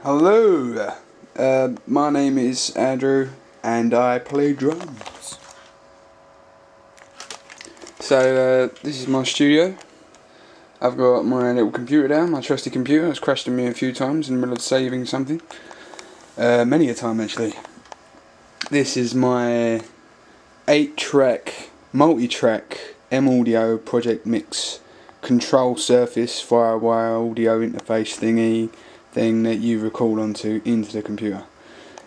Hello, my name is Andrew and I play drums. So this is my studio. I've got my little computer down, my trusty computer. It's crashed on me a few times in the middle of saving something. Many a time actually. This is my 8-track, multi-track M-Audio Project Mix control surface firewire audio interface thing that you record onto into the computer.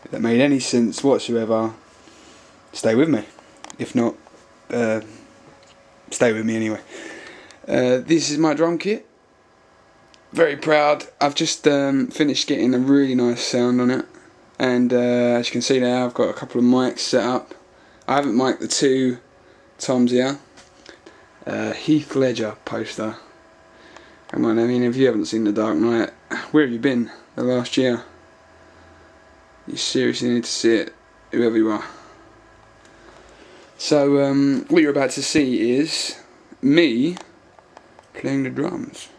If that made any sense whatsoever, stay with me. If not, stay with me anyway. This is my drum kit. Very proud. I've just finished getting a really nice sound on it, and as you can see now, I've got a couple of mics set up. I haven't mic'd the two toms here. Heath Ledger poster. Come on, I mean, if you haven't seen The Dark Knight, where have you been the last year? You seriously need to see it, whoever you are. So, what you're about to see is me playing the drums.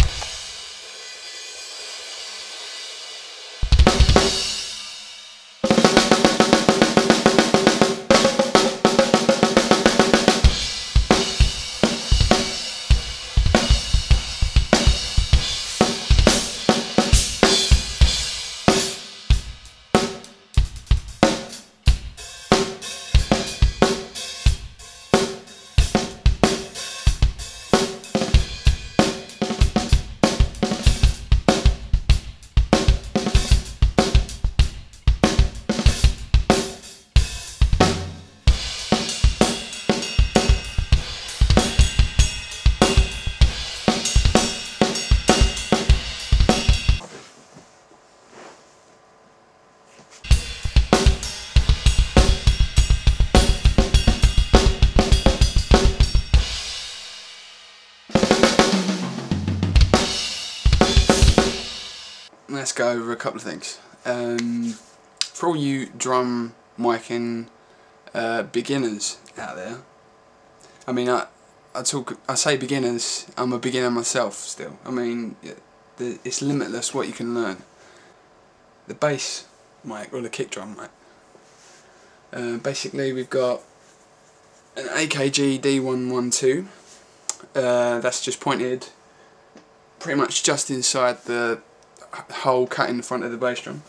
Let's go over a couple of things. For all you drum micing beginners out there, I mean, I say beginners. I'm a beginner myself still. I mean, it's limitless what you can learn. The bass mic or the kick drum mic. Basically, we've got an AKG D112. That's just pointed pretty much just inside the hole cut in the front of the bass drum.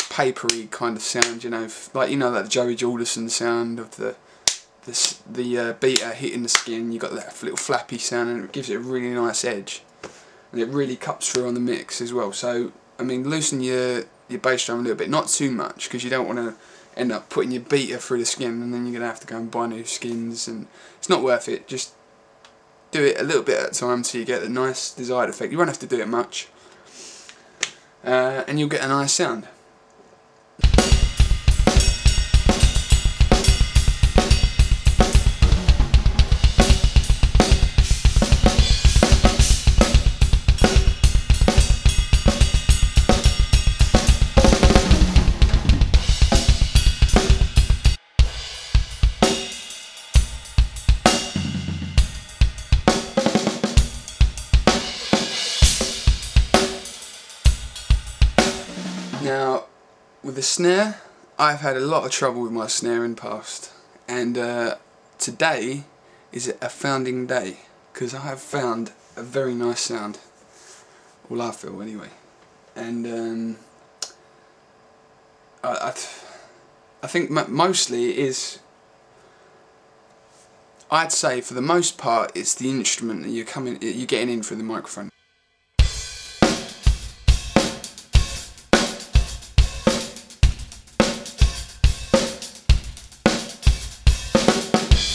Papery kind of sound, you know, like that Joey Jordison sound of the beater hitting the skin. You got that little flappy sound, and it gives it a really nice edge, and it really cuts through on the mix as well. So I mean, loosen your bass drum a little bit, not too much, because you don't want to end up putting your beater through the skin, and then you're gonna have to go and buy new skins, and it's not worth it. Just do it a little bit at a time till you get the nice desired effect. You won't have to do it much, and you'll get a nice sound. Now, with the snare, I've had a lot of trouble with my snare in the past, and today is a founding day, because I have found a very nice sound. Well, I feel anyway, and I think mostly it is. I'd say for the most part, it's the instrument that you're getting in through the microphone.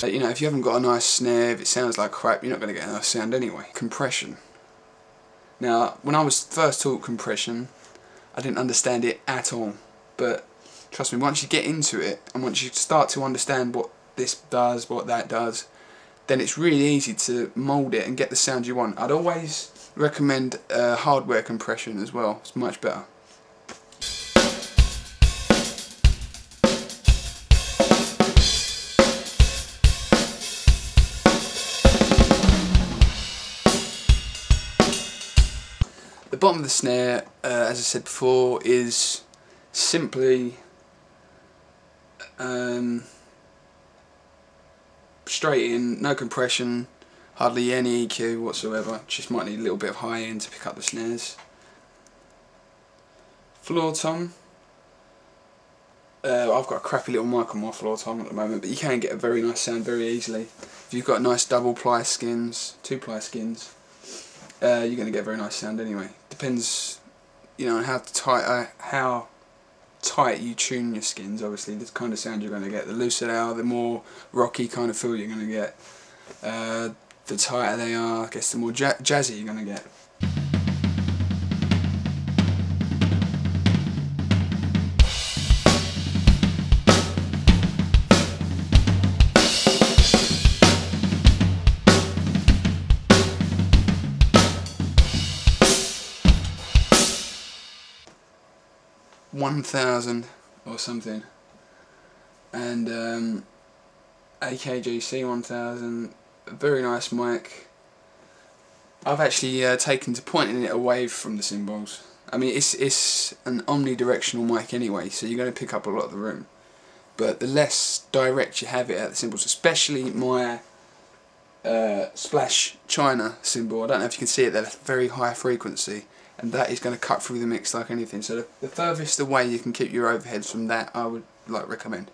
You know, if you haven't got a nice snare, if it sounds like crap, you're not going to get a nice sound anyway. Compression. Now, when I was first taught compression, I didn't understand it at all. But trust me, once you get into it, and once you start to understand what this does, what that does, then it's really easy to mould it and get the sound you want. I'd always recommend hardware compression as well. It's much better. The bottom of the snare, as I said before, is simply straight in, no compression, hardly any EQ whatsoever. Just might need a little bit of high end to pick up the snares. Floor tom. I've got a crappy little mic on my floor tom at the moment, but you can get a very nice sound very easily. If you've got nice double ply skins, 2-ply skins, you're going to get a very nice sound anyway. Depends, you know, on how tight you tune your skins. Obviously, the kind of sound you're going to get. The looser they are, the more rocky kind of feel you're going to get. The tighter they are, I guess, the more jazzy you're going to get. $1,000 or something, and AKG C1000, a very nice mic. I've actually taken to pointing it away from the cymbals. I mean, it's an omnidirectional mic anyway, so you're going to pick up a lot of the room. But the less direct you have it at the cymbals, especially my Splash China cymbal, I don't know if you can see it there, that's very high frequency, and that is going to cut through the mix like anything. So the furthest away you can keep your overheads from that, I would recommend.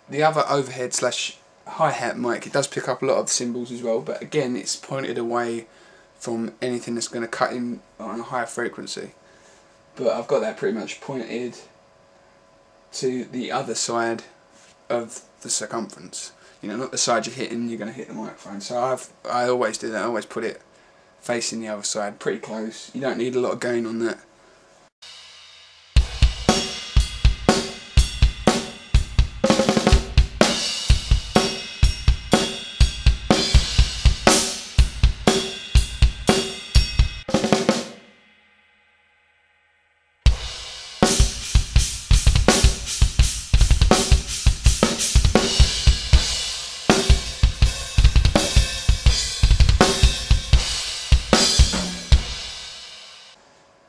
The other overhead slash hi-hat mic, it does pick up a lot of the cymbals as well, but again it's pointed away from anything that's going to cut in on a higher frequency. But I've got that pretty much pointed to the other side of the circumference. You know, not the side you're hitting, you're going to hit the microphone. So I always do that, I always put it facing the other side, pretty close. You don't need a lot of gain on that.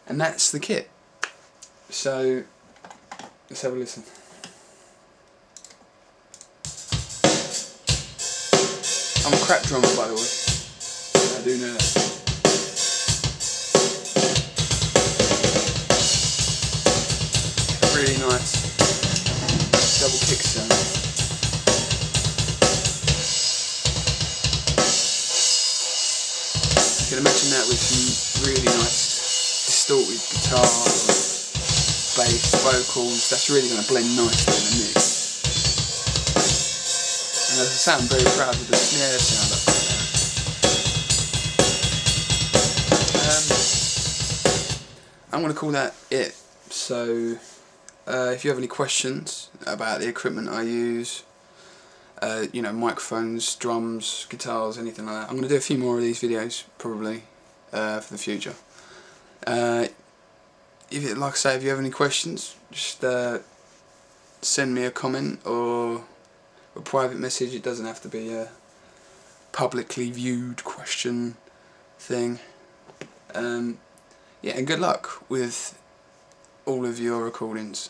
And that's the kit. So let's have a listen. I'm a crap drummer, by the way. I do know that. Really nice double kick sound. You can imagine that with some really nice distorted guitar, or bass, vocals. That's really going to blend nicely in the mix. And as I say, I'm very proud of the snare sound up there. I'm going to call that it. So if you have any questions about the equipment I use, you know, microphones, drums, guitars, anything like that, I'm going to do a few more of these videos probably for the future. Like I say, if you have any questions, just send me a comment or a private message. It doesn't have to be a publicly viewed question thing. Yeah, and good luck with all of your recordings.